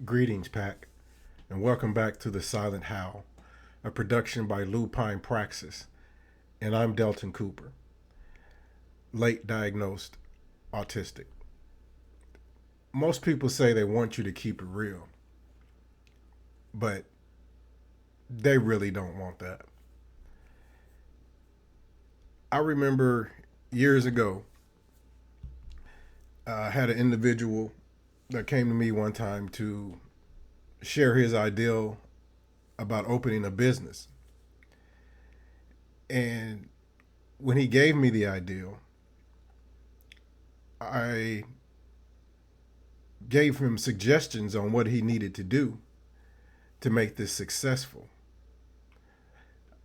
Greetings, Pack, and welcome back to The Silent Howl, a production by Lupine Praxis. And I'm Delton Cooper, late diagnosed autistic. Most people say they want you to keep it real, but they really don't want that. I remember years ago, I had an individual that came to me one time to share his ideal about opening a business. And when he gave me the ideal, I gave him suggestions on what he needed to do to make this successful.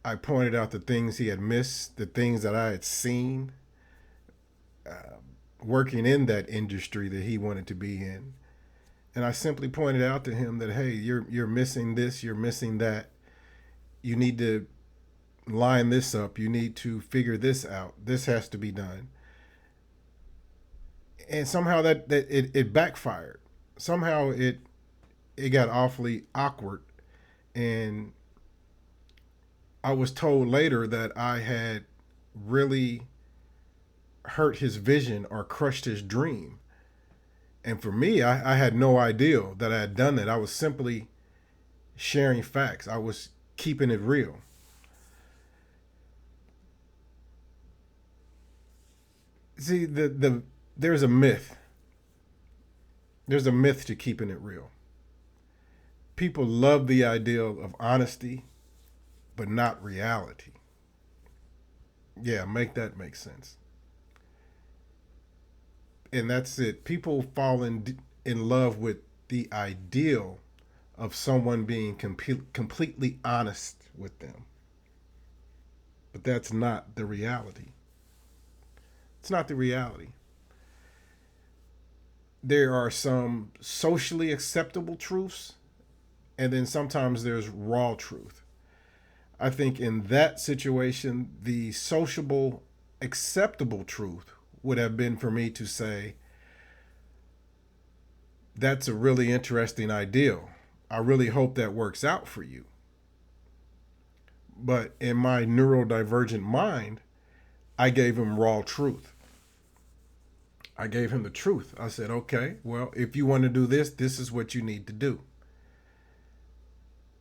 I pointed out the things he had missed, the things that I had seen working in that industry that he wanted to be in. And I simply pointed out to him that, hey, you're missing this, you're missing that. You need to line this up. You need to figure this out. This has to be done. And somehow it backfired. Somehow it got awfully awkward. And I was told later that I had really hurt his vision or crushed his dream. And for me, I had no idea that I had done that. I was simply sharing facts. I was keeping it real. See, there's a myth. There's a myth to keeping it real. People love the ideal of honesty, but not reality. Yeah, make that make sense. And that's it. People fall in love with the ideal of someone being completely honest with them. But that's not the reality. It's not the reality. There are some socially acceptable truths, and then sometimes there's raw truth. I think in that situation, the sociable, acceptable truth would have been for me to say, that's a really interesting ideal. I really hope that works out for you. But in my neurodivergent mind, I gave him raw truth. I gave him the truth. I said, okay, well, if you want to do this, this is what you need to do.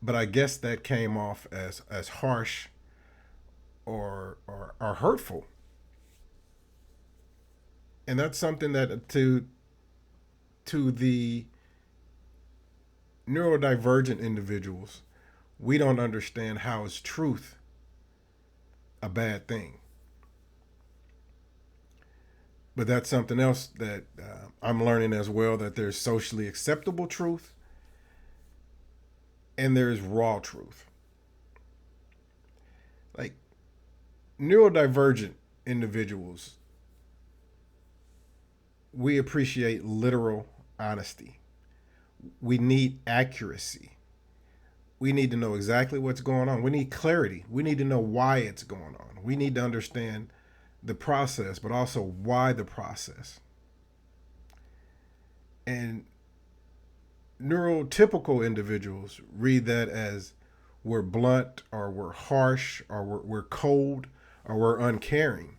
But I guess that came off as harsh or hurtful. And that's something that to the neurodivergent individuals, we don't understand how is truth a bad thing. But that's something else that I'm learning as well, that there's socially acceptable truth and there's raw truth. Like neurodivergent individuals, we appreciate literal honesty. We need accuracy. We need to know exactly what's going on. We need clarity. We need to know why it's going on. We need to understand the process, but also why the process. And neurotypical individuals read that as we're blunt or we're harsh or we're cold or we're uncaring.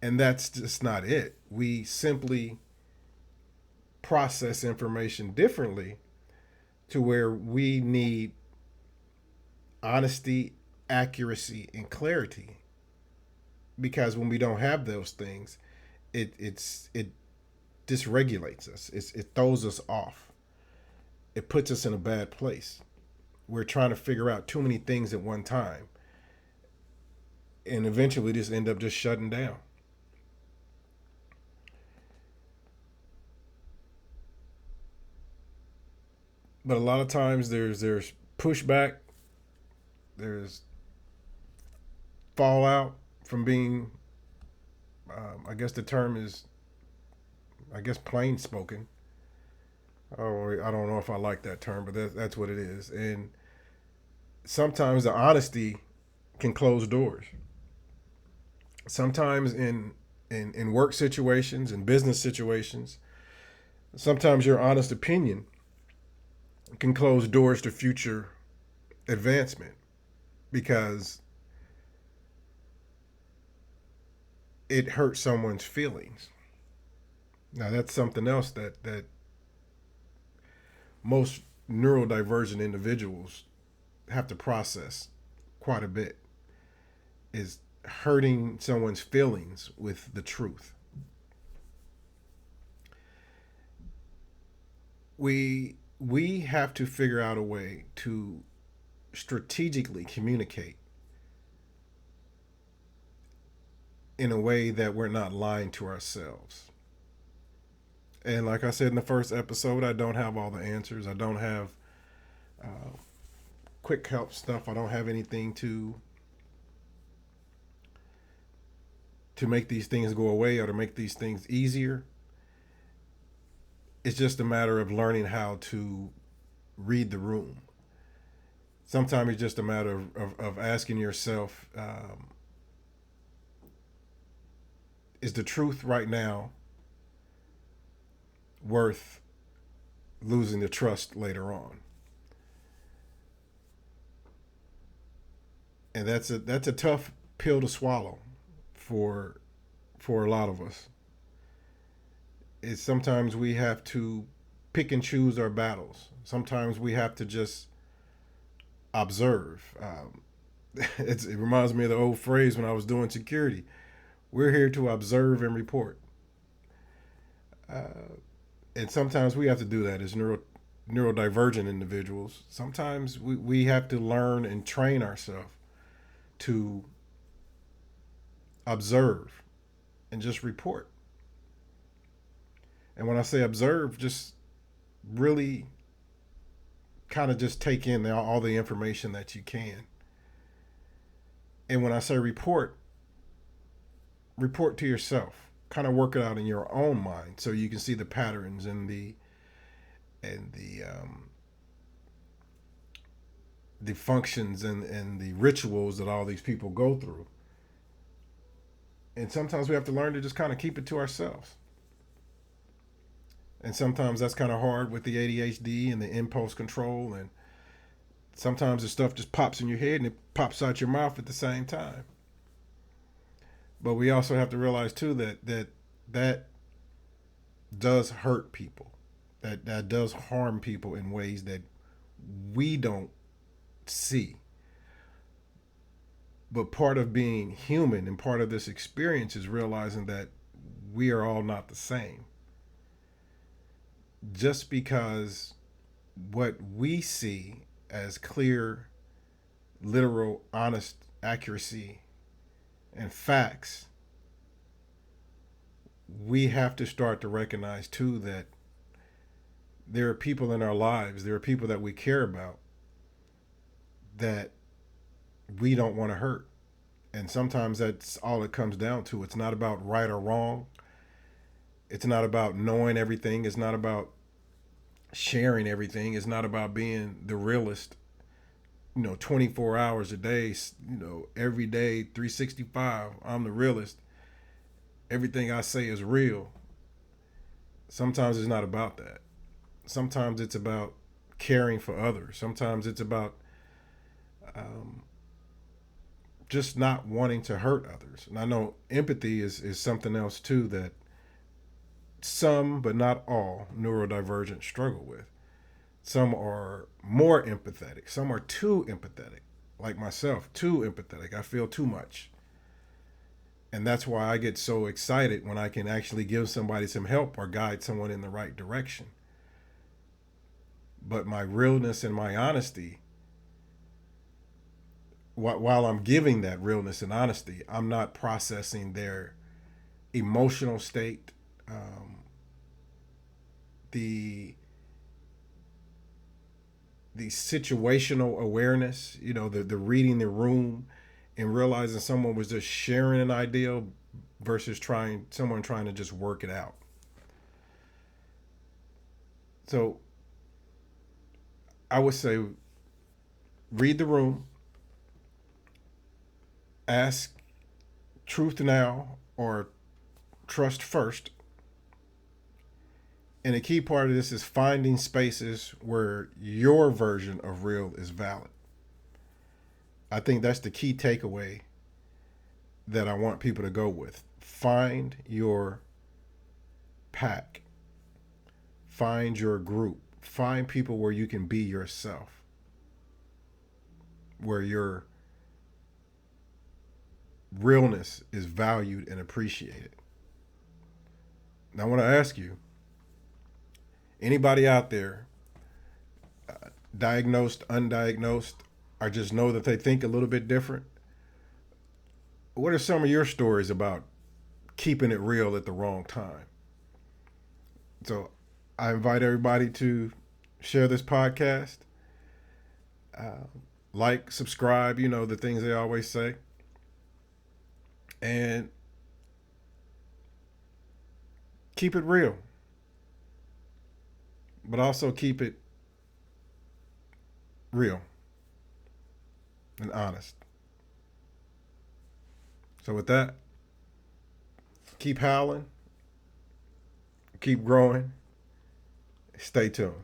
And that's just not it. We simply process information differently to where we need honesty, accuracy, and clarity. Because when we don't have those things, it dysregulates us. It throws us off. It puts us in a bad place. We're trying to figure out too many things at one time, and eventually just end up just shutting down. But a lot of times there's pushback, there's fallout from being, I guess the term is, I guess, plain spoken. Oh, I don't know if I like that term, but that's what it is. And sometimes the honesty can close doors. Sometimes in work situations, in business situations, sometimes your honest opinion can close doors to future advancement because it hurts someone's feelings. Now that's something else that most neurodivergent individuals have to process quite a bit, is hurting someone's feelings with the truth. We have to figure out a way to strategically communicate in a way that we're not lying to ourselves. And like I said in the first episode, I don't have all the answers. I don't have quick help stuff. I don't have anything to make these things go away or to make these things easier. It's just a matter of learning how to read the room. Sometimes it's just a matter of asking yourself, is the truth right now worth losing the trust later on? And that's a tough pill to swallow for a lot of us. Is sometimes we have to pick and choose our battles. Sometimes we have to just observe. It reminds me of the old phrase when I was doing security: "We're here to observe and report." And sometimes we have to do that as neurodivergent individuals. Sometimes we have to learn and train ourselves to observe and just report. And when I say observe, just really kind of just take in all the information that you can. And when I say report to yourself. Kind of work it out in your own mind so you can see the patterns and the functions and the rituals that all these people go through. And sometimes we have to learn to just kind of keep it to ourselves. And sometimes that's kind of hard with the ADHD and the impulse control. And sometimes the stuff just pops in your head and it pops out your mouth at the same time. But we also have to realize too that does hurt people. That does harm people in ways that we don't see. But part of being human and part of this experience is realizing that we are all not the same. Just because what we see as clear, literal, honest accuracy and facts, we have to start to recognize too that there are people in our lives, there are people that we care about that we don't want to hurt. And sometimes that's all it comes down to. It's not about right or wrong. It's not about knowing everything. It's not about sharing everything. It's not about being the realist, 24 hours a day, every day, 365. I'm the realist. Everything I say is real. Sometimes it's not about that. Sometimes it's about caring for others. Sometimes it's about just not wanting to hurt others. And I know empathy is something else too that some, but not all, neurodivergent struggle with. Some are more empathetic. Some are too empathetic, like myself, too empathetic. I feel too much. And that's why I get so excited when I can actually give somebody some help or guide someone in the right direction. But my realness and my honesty, while I'm giving that realness and honesty, I'm not processing their emotional state, the situational awareness, the reading the room and realizing someone was just sharing an idea versus someone trying to just work it out. So I would say read the room, ask truth now or trust first, And a key part of this is finding spaces where your version of real is valid. I think that's the key takeaway that I want people to go with. Find your pack, find your group, find people where you can be yourself, where your realness is valued and appreciated. Now, I want to ask you, anybody out there, diagnosed, undiagnosed, or just know that they think a little bit different? What are some of your stories about keeping it real at the wrong time? So I invite everybody to share this podcast, uh, like, subscribe, the things they always say. And keep it real, but also keep it real and honest. So with that, keep howling, keep growing, stay tuned.